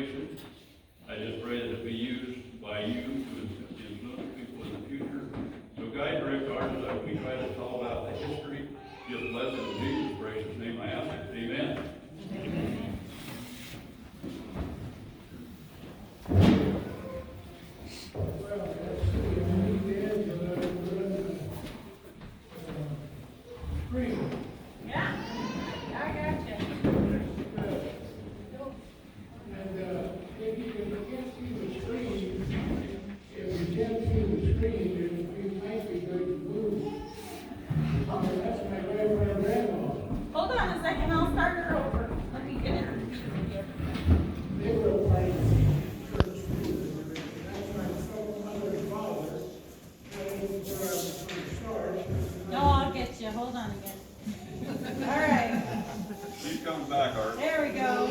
situation. I just pray that it be used by you to influence people in the future. So guide and direct ours as we try to solve out the history. Just bless it in Jesus' precious name I ask it. Amen. Amen. Yeah, I got you. And if you can't see the screen, it might be good to move. That's my grandpa and grandma. Hold on a second, I'll start her over. Let me get it. They were a part of the church too. That's my mother and father. Where I was going to start. No, I'll get you. Hold on again. All right, Please come back, Art. there we go.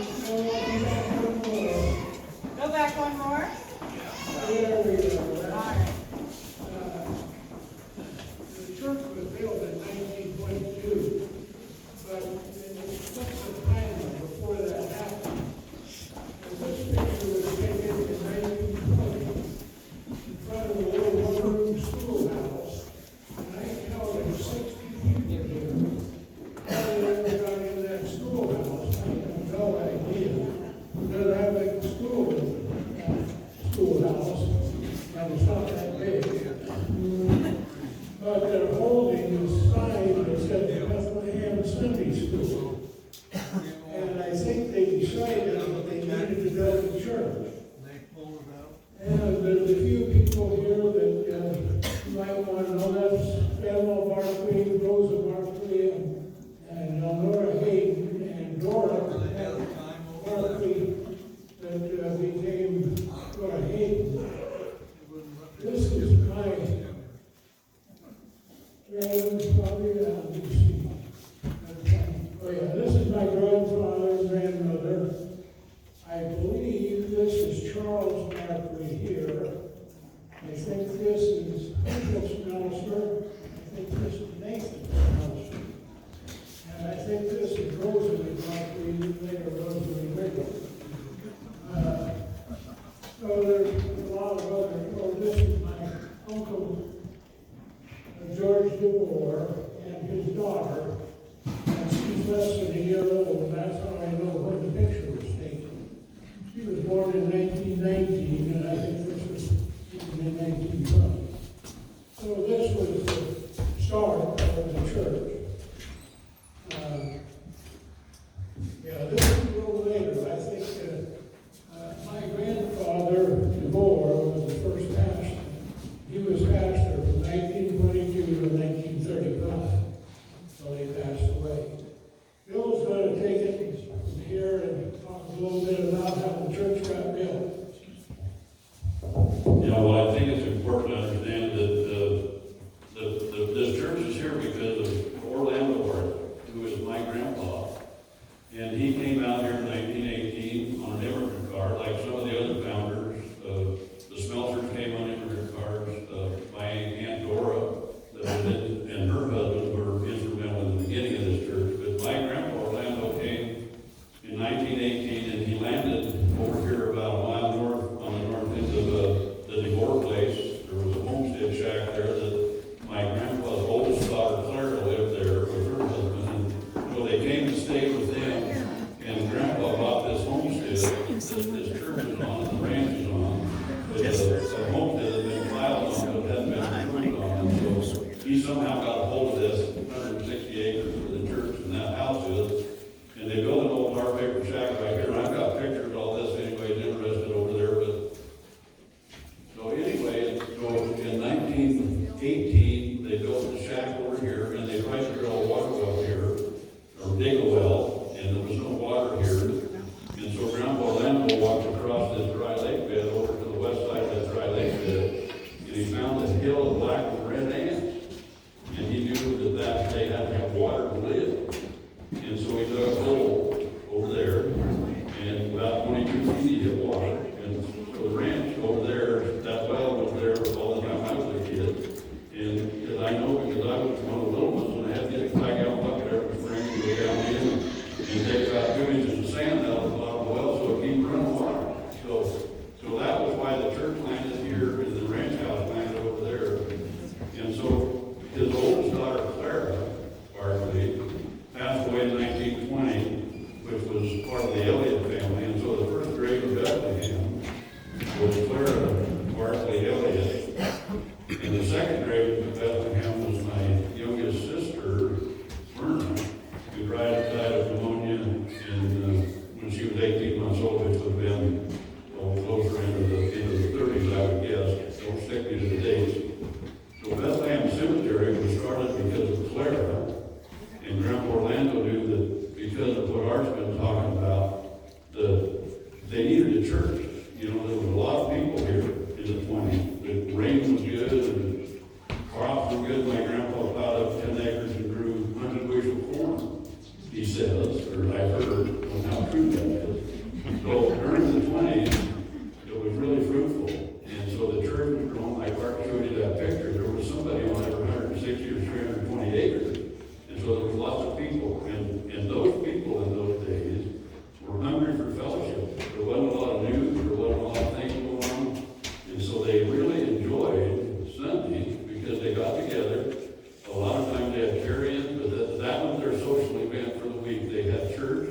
Go back one more. There we go. All right. The church was built in 1922, but it took some time before that happened. And this picture was taken in 1920 in front of a little one-room schoolhouse. And I counted 60 people here. How they ever got in that schoolhouse, I have no idea. Never have a schoolhouse, and it's not that big. But they're holding this sign that said Bethlehem Sunday School. And I think they decided that they needed to build a church. And there's a few people here that you might want to know. That's Emma Barkley, Rosa Barkley, and Nora Hayden, and Dora Barkley that became Dora Hayden. This is my grandfather, let me see. Oh yeah, this is my grandfather and grandmother. I believe this is Charles Barkley here. I think this is Uncle Smelser. I think this is Nathan Smelser. And I think this is Rosalie Barkley, later Rosalie Rickles. So there's a lot of other, oh, this is my uncle, George DeBoer, and his daughter. And she's less than a year old, and that's how I know when the picture was taken. She was born in 1919, and I think this was in 1920. So this was the start of the church. Yeah, this is a little later. I think my grandfather, DeBoer, was the first pastor. He was pastor from 1922 to 1935, so he passed away. Bill's going to take it from here and talk a little bit about how the church got built. Yeah, well, I think it's important to understand that this church is here because of Houdek-Lauer, who is my grandpa. And he came out here in 1918 on an immigrant card, like some of the other founders. The Smelsers came on immigrant cards. My Aunt Dora and her husband were instrumental in the beginning of this church. But my grandpa Orlando came in 1918, and he landed over here about a mile north, on the north end of the DeBoer place. There was a homestead shack there that my grandpa's oldest daughter, Clara, lived there with her husband. And so they came to stay with them, and Grandpa bought this homestead that this church is on, and the ranch is on. But the homestead had been filed on, but hadn't been approved on. So he somehow got a hold of this 160 acres where the church and that house is. And they built an old tar paper shack right here. And I've got pictures of all this, anybody's interested over there. But so anyway, so in 1918, they built the shack over here, and they tried to drill a water well here, or dig a well, and there was no water here. And so Grandpa Orlando walked across this dry lake bed over to the west side of that dry lake bed, and he found this hill of black with red ants. And he knew that they had to have water to live. And so he dug a hole over there, and about 22 feet he hit water. And so the ranch over there, that well was there all the time I was a kid. And because I know, because I was one of the little ones, when I had to get a 5-gallon bucket every spring to go down in and take about 2 inches of sand out of the bottom of the well so it keep running water. needed a church. You know, there was a lot of people here in the 20s. The rain was good and crops were good. My grandpa plowed up 10 acres and grew 100 bushel of corn, he says, or I heard, on how true that is. So during the 20s, it was really fruitful. And so the church was growing. Like Bart showed you that picture, there was somebody on every 160 or 320 acres. And so there was lots of people. And those people in those days were hungry for fellowship. There wasn't a lot of news, there wasn't a lot of things going on. And so they really enjoyed Sunday because they got together. A lot of times they had carry-ins, but that was their social event for the week. They had church,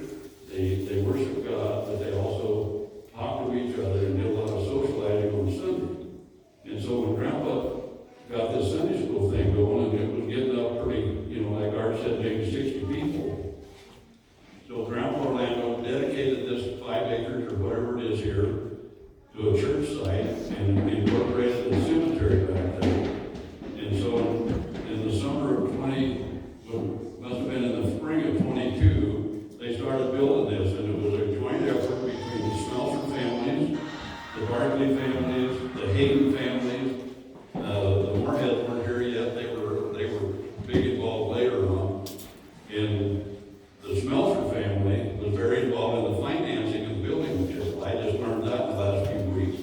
they worshiped God, but they also talked to each other and did a lot of socializing on Sunday. And so when Grandpa got this Sunday school thing going, and it was getting up pretty, you know, like Art said, maybe 60 people. So Grandpa Orlando dedicated this 5 acres or whatever it is here to a church site and incorporated the cemetery back there. And so in the summer of 20, must have been in the spring of 22, they started building this, and it was a joint effort between the Smelser families, the Barkley families, the Hayden families. The Moorheads weren't here yet. They were big involved later on. And the Smelser family was very involved in the financing of the building material. I just learned that in the last few weeks.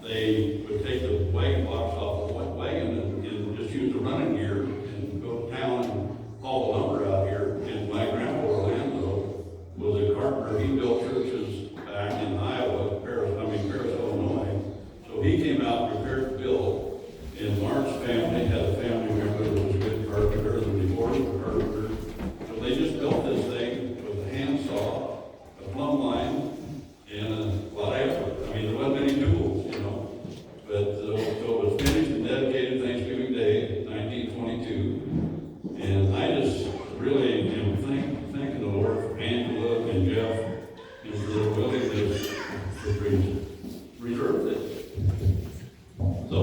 They would take the wagon box off the wagon and just use the running gear and go to town and haul the lumber out here. And my grandpa Orlando was a carpenter. He built churches back in Iowa, Paris, Illinois. So he came out and prepared to build. And Mark's family had a family member that was a good carpenter, and the divorced carpenter. So they just built this thing with a handsaw, a plumb line, and a lot of effort. I mean, there wasn't any tools, you know. But so it was finished and dedicated Thanksgiving Day, 1922. And I just really am thanking the Lord for Angela and Jeff and for their willingness to preserve this. So,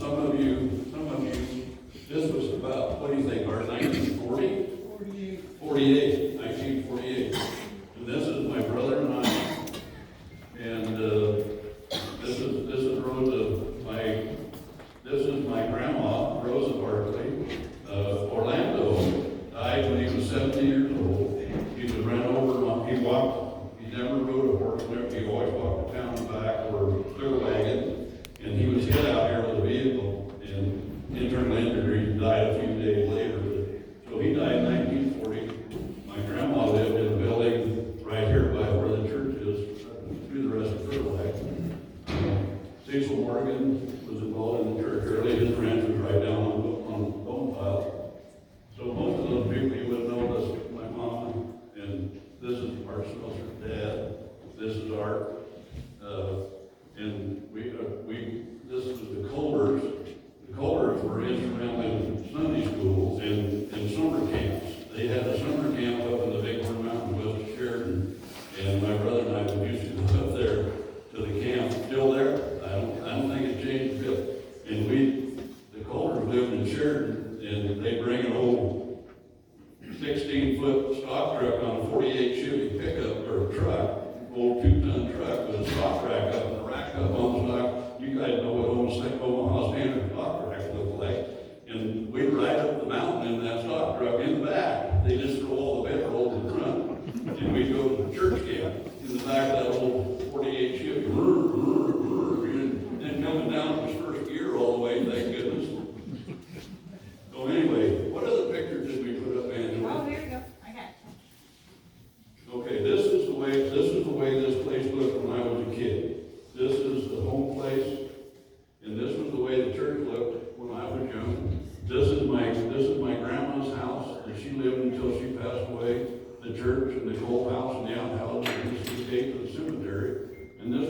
some of you, this was about, what do you think, Art, 1940? 48, 1948. And this is my brother and I, and this is Rosa, this is my grandma, Rosa Barkley. Orlando died when he was 17 years old. He was run over, he never rode a horse, he always walked to town and back or clear wagon. And he was hit out here with a vehicle and internal injury, died a few days later. So he died in 1940. My grandma lived in a building right here by where the church is, through the rest of her life. Cecil Morgan was involved in the church early. His ranch was right down on Bone Pile. So most of those people you would know, this my mom, and this is Art Smelser's dad. This is Art. And this was the Colders. The Colders were instrumental in Sunday schools and summer camps. They had a summer camp up in the Big Horn Mountains west of Sheridan, and my brother and I would used to go up there to the camp. Still there? I don't think it changed a bit. And the Colders lived in Sheridan, and they bring an old 16-foot stock truck on a 48 Chevy pickup or a truck. Old 2-ton truck with a stock rack up and a rack up on the stock. You guys know what Omaha standard stock racks look like. And we'd ride up the mountain in that stock truck in the back. They just throw all the bedrolls in the front. And we'd go to the church camp in the back of that old 48 Chevy. And then coming down his first gear all the way, thank goodness. So anyway, what other pictures did we put up, Angela? Oh, here we go. I got it. Okay, this is the way this place looked when I was a kid. This is the home place, and this was the way the church looked when I was young. This is my grandma's house, and she lived until she passed away. The church and the coal house and the outhouse, and this is the gate to the cemetery. And this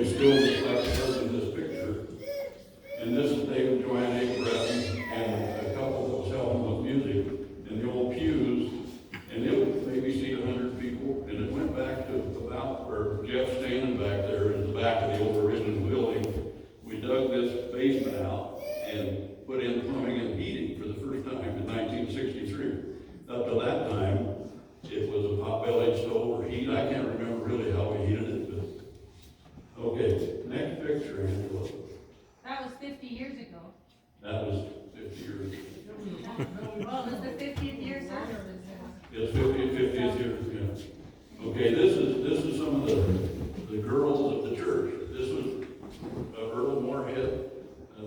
who's still like in this picture. And this is David and Joanne Abraham and a couple that was helping with music in the old pews. And it would maybe seat 100 people. And it went back to about where Jeff's standing back there in the back of the old original building. We dug this basement out and put in plumbing and heating for the first time in 1963. Up to that time, it was a pot-bellied stove or heat. I can't remember really how we heated it, but okay. Next picture, Angela. That was 50 years ago. That was 50 years ago. Well, it was the 50th year service. It's 50th year, yeah. Okay, this is some of the girls of the church. This was Earl Moorhead.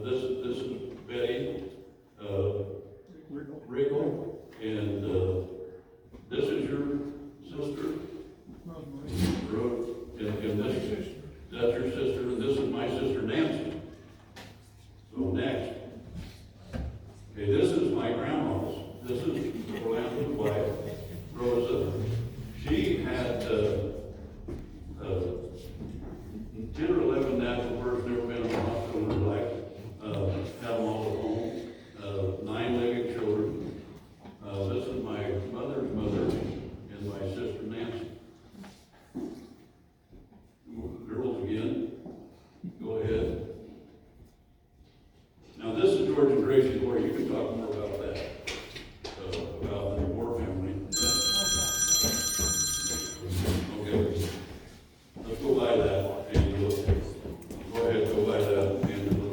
This is Betty Riggle, and this is your sister. And that's your sister, and this is my sister Nancy. So next. Okay, this is my grandma's. This is Orlando's wife, Rosa. She had 10 or 11 natural births, never been in the hospital in her life. Had them all at home. 9 living children. This is my mother's mother and my sister Nancy. Girls again. Go ahead. Now this is George and Gracie Gore. You can talk more about that. About the Gore family. Okay. Let's go by that, Angela. Go ahead, go by that, Angela.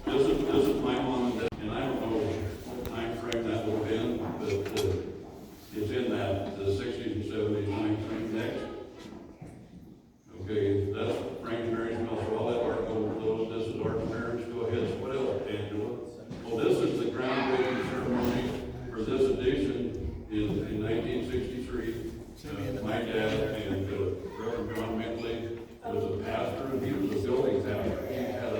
This is my mom and dad, and I don't know what time frame that would have been, but it's in that the 60s and 70s time frame. Next. Okay, that's Frank Mary Smelser. All that art goes to those. This is art marriage. Go ahead. What else, Angela? Well, this is the groundbreaking ceremony for this edition in 1963. My dad and Reverend John Mintley was a pastor, and he was a building pastor. He had a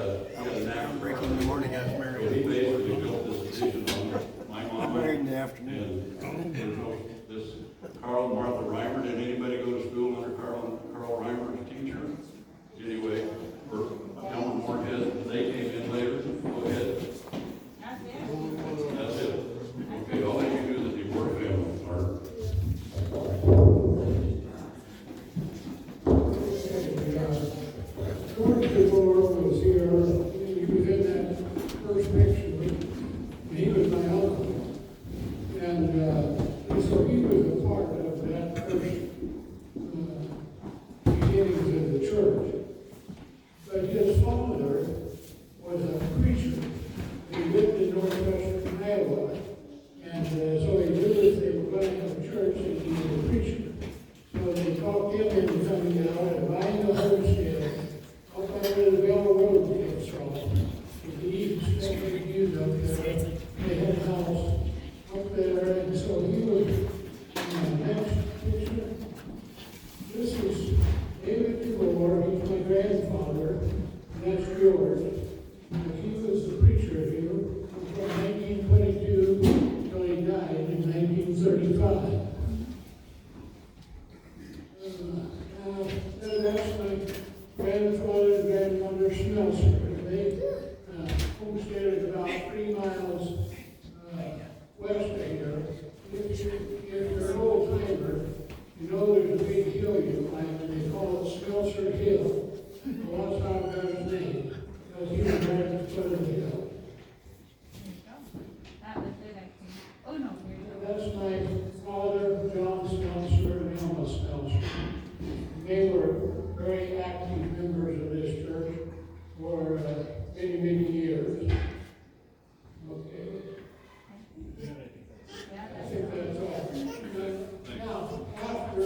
knack for Breaking in the morning, I was so married. he basically built this edition on my mom. Married in the afternoon. And this Carl and Martha Reimer. Did anybody go to school under Carl Reimer's teacher? Anyway, or Ellen Moorhead, they came in later. Go ahead. That's it. Okay, I'll let you do the DeWart family part. George DeWart was here, he was in that first picture, and he was my uncle. And so he was a part of that first beginnings of the church. But his father was a preacher. He lived in northwestern Iowa. And so he knew if they were going to have a church, that he was a preacher. So they talked him into coming out and buying a homestead up there where the Bell Road gets from. The east, they used up there. They had a house up there, and so he was in the next picture. This is David DeWart. He's my grandfather, and that's George. He was the preacher here from 1922 till he died in 1935. That's my grandfather and grandmother Smelser. They homesteaded about 3 miles west of here. If you're an old timer, you know there's a big hill you climb, and they call it Smelser Hill. Well, that's how I got his name, because he was right at the foot of the hill. That was it, I think. Oh, no, here you go. That's my father, John Smelser, and Elma Smelser. They were very active members of this church for many, many years. Okay. I think that's all. Now, after,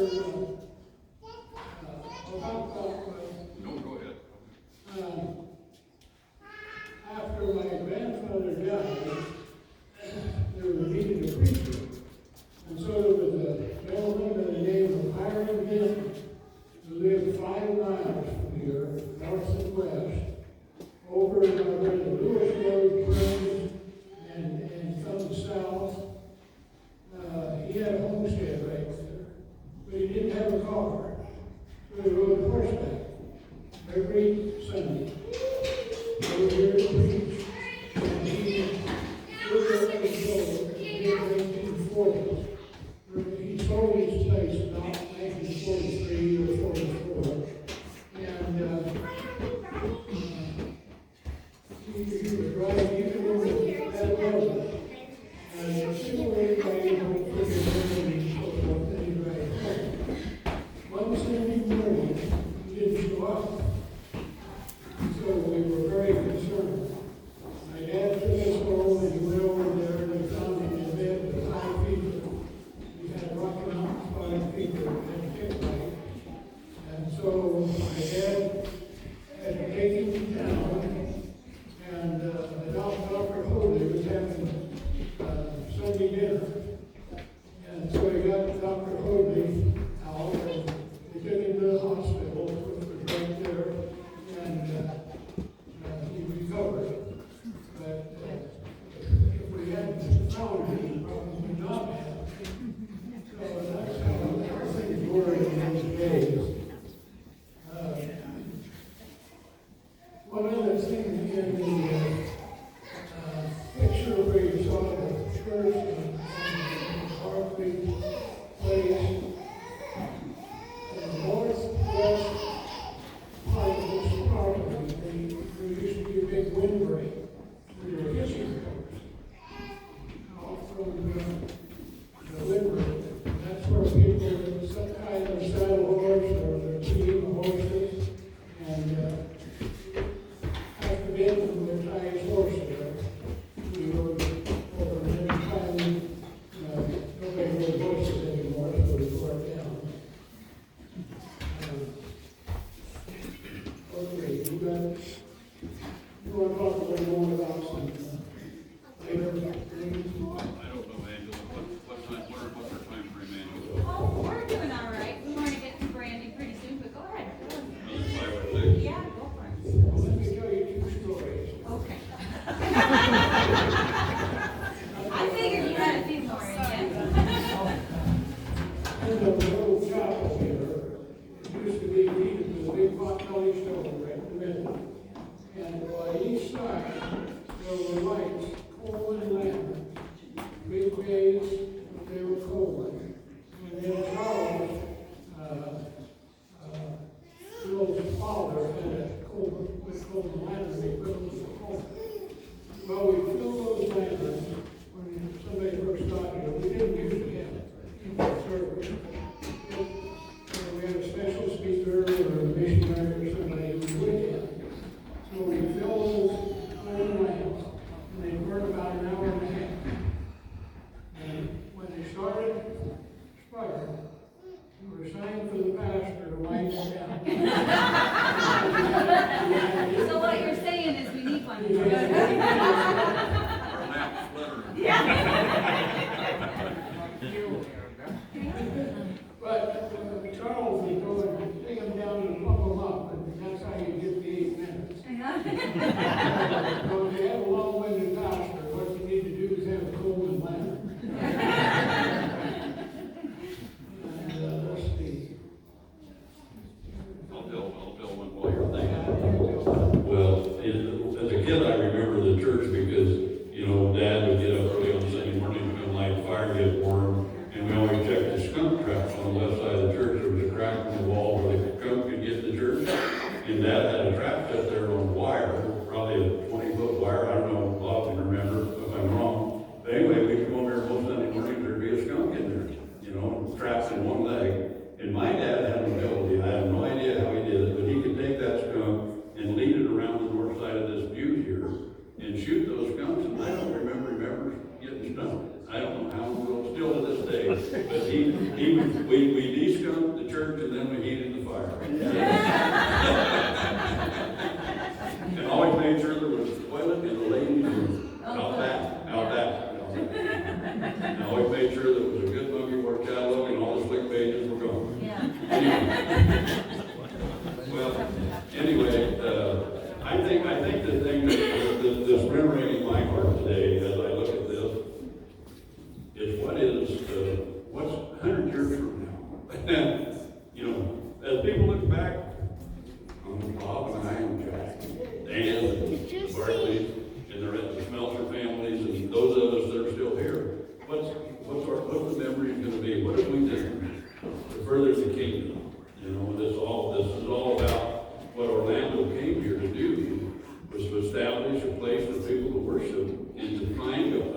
Sunday. I was here to preach, and he was already sold in the 1940s. He sold his place about 1943 or 44, and he was driving, you can remember that road, and still waiting by his own freaking so forth, and he drive home. One Sunday morning, he didn't show up, so we were very concerned. My dad took us home, and he went over there, and they found him in bed with high fever. He had Rocky Mountain spotted fever and kick bite. And so my dad had to take him to town, and Dr. Houdek was having Sunday dinner. And so he got Dr. Houdek out, and they took him to the hospital, which was right there, and he recovered. But if we hadn't found him, he probably would not have. So that's how things were in those days. One other thing in the picture where you saw the church and Barkley place, the northwest part of this property, there used to be a big windbreak. We were fishing boats out from the windbreak. That's where people tie their saddle horse or their team horses, and after the end of their tie his horse there, we rode over many times. Nobody rode horses anymore, so we tore it down. Okay, you want to talk a little more about some later things? I don't know, Angela, what's our time frame, Angela? Oh, we're doing all right. We want to get to Brandy pretty soon, but go ahead. Another 5 or 6? Yeah, go for it. Well, let me tell you 2 stories. Okay. I figured you had a few more in you. In the little chapel here, it used to be heated with a big pot belly stove right in the middle. And by each side, there were lights, coal and lanterns, big days, they were coal. And then Charles, Bill's father, had a coal and lantern, they put them in the home. Well, we filled those lanterns when somebody first got here. We didn't usually have service. We had a special speaker or a missionary or somebody who was with him. So we filled those iron lamps, and they burned about an hour and a half. And when they started sputtering, we were signed for the pastor to wind it down. So what you're saying is we need one. Our lamp fluttering. But Charles would go and take them down and pump them up, and that's how you get the 8 minutes. So if you have a long-winded pastor, what you need to do is have a coal and lantern. And let's see. I'll tell one while you're thinking. Well, as a kid, I remember the church because, Dad would get up early on Sunday morning and light the fire, get warm, and we always checked the skunk traps on the left side of the church. There was a crack in the wall where the skunk could get in the church. And Dad had a trap set there on wire, probably a 20-foot wire. I don't know, Bob can remember if I'm wrong. But anyway, we'd come over there most Sunday morning, there'd be a skunk in there, trapped in one leg. And my dad had an ability, I have no idea how he did it, but he could take that skunk and lead it around the north side of this butte here and shoot those skunks, and I don't remember getting stung. I don't know how in the world, still to this day, but we de-skunked the church and then we heated the fire. And always made sure there was a toilet in the ladies' room, out back. And always made sure there was a good movie work catalog and all the slick pages were gone. Yeah. Well, anyway, I think the thing that's remembering in my heart today as I look at this is what's 100 years from now. And, as people look back on Bob and I and Diane, the Barkley, and the Smelser families, and those of us that are still here. What's the memory going to be? What have we done to further the kingdom? You know, this is all about what Orlando came here to do, was to establish a place for people to worship and to find God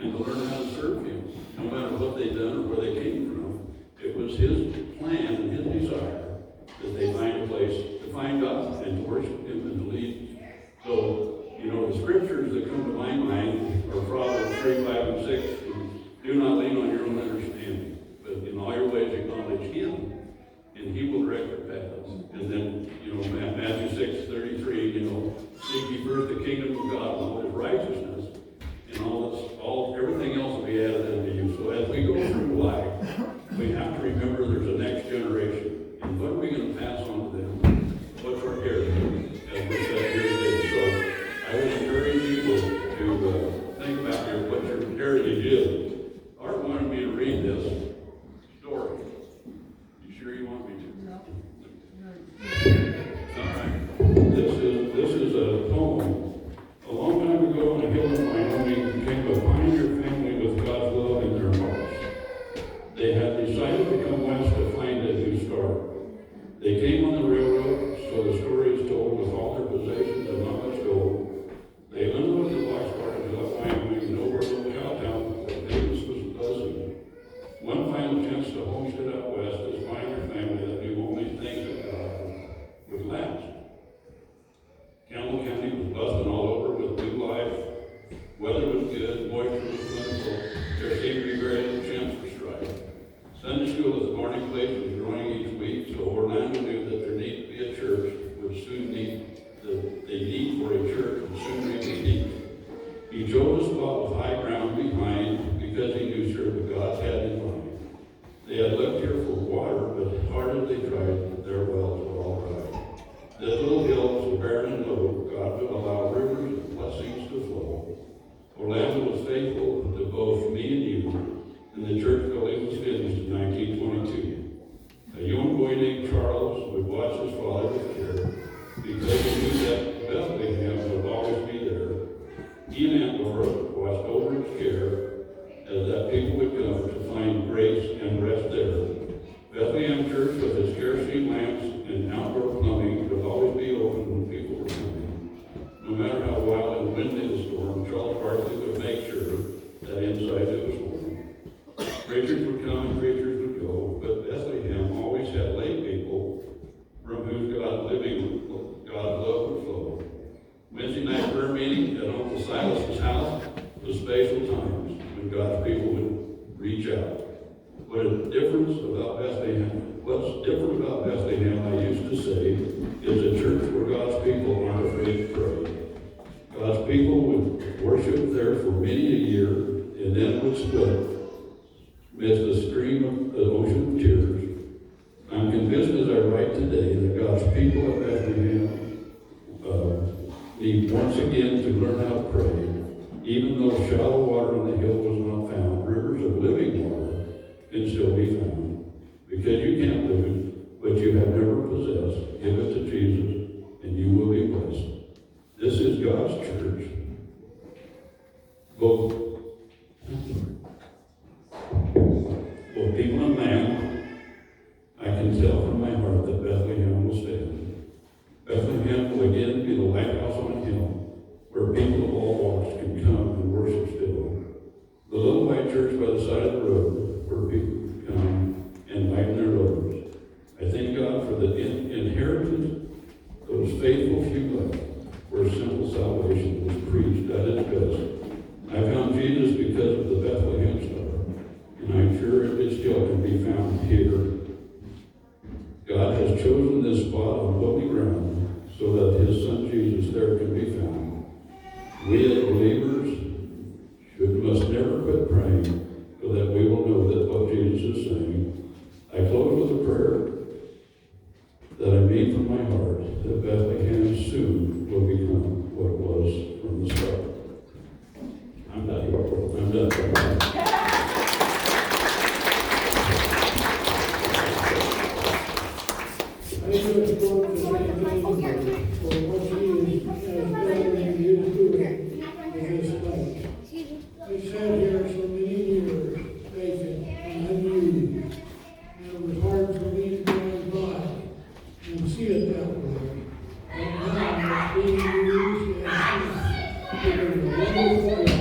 and to learn how to serve Him, no matter what they've done or where they came from. It was His plan and His desire that they find a place to find God and to worship Him and to lead. So, you know, the scriptures that come to my mind are Proverbs 3, 5, and 6. Do not lean on your own understanding, but in all your ways acknowledge Him, and He will direct your paths. And then, you know, Matthew 6:33, you know, seek ye first the kingdom of God and all His righteousness, and everything else will be added unto you. So as we go through life, we have to remember there's a next generation, and what are we going to pass on to them? What's our heritage? As we said here today. So I would encourage you to think about what your heritage is. Art wanted me to read this story. You sure you want me to? No. All right. This is a poem. A long time ago on a hill in Wyoming came a pioneer family with God's love in their hearts. They had decided to come west to find a new start. They came on the railroad, so the story is told, with all their possessions and not much gold. They unloaded the boxcar and left Wyoming and over a little cowtown called Davis was buzzing. One final chance to homestead out west, this pioneer family that knew only things that God would last. Campbell County was buzzing all over with new life. Weather was good, moisture was plentiful. There seemed to be very little chance for strife. Sunday school at the morning place was growing each week, so Orlando knew that there needed to be a church would soon need the need for a church would soon reach a need. He chose a spot with high ground behind because he knew sure that God had in mind. They had looked here for water, but hard as they tried, their wells were all dry. This little hill was barren and low. God would allow rivers and blessings to flow. Orlando was faithful to both me and you, and the church building was finished in 1922. A young boy named Charles would watch his father with care because he knew that Bethlehem would always be there. He and Aunt Laura watched over his care as that people would come to find grace and rest there. Bethlehem Church with its kerosene lamps and outdoor plumbing would always be open when people were coming. No matter how wild and windy the storm, Charles Barkley would make sure that inside it was warm. Preachers would come and preachers would go, but Bethlehem always had lay people from whose God's love would flow. Wednesday night prayer meeting at Uncle Silas's house was special times when God's people would reach out. What's different about Bethlehem, I used to say, is a church where God's people aren't afraid to pray. God's people would worship there for many a year and then would split amidst a stream of the ocean of tears. I'm convinced as I write today that God's people at Bethlehem need once again to learn how to pray. Even though shallow water on the hill was not found, rivers of living water can still be found. Because you can't lose what you have never possessed. Give it to Jesus, and you will be blessed. This is God's church. Both people and man, I can tell from my heart that Bethlehem will stand. Bethlehem will again be the lighthouse on a hill where people of all walks can come and worship still. The little white church by the side of the road where people can come and lighten their loads. I thank God for the inheritance, those faithful few left, where simple salvation was preached at its best. I found Jesus because of the Bethlehem star, and I'm sure it still can be found here. God has chosen this spot on holy ground so that His Son Jesus there can be found. We as believers must never quit praying so that we will know that what Jesus is saying. I close with a prayer that I mean from my heart that Bethlehem soon will become what it was from the start. I'm done. being used, and she's doing a wonderful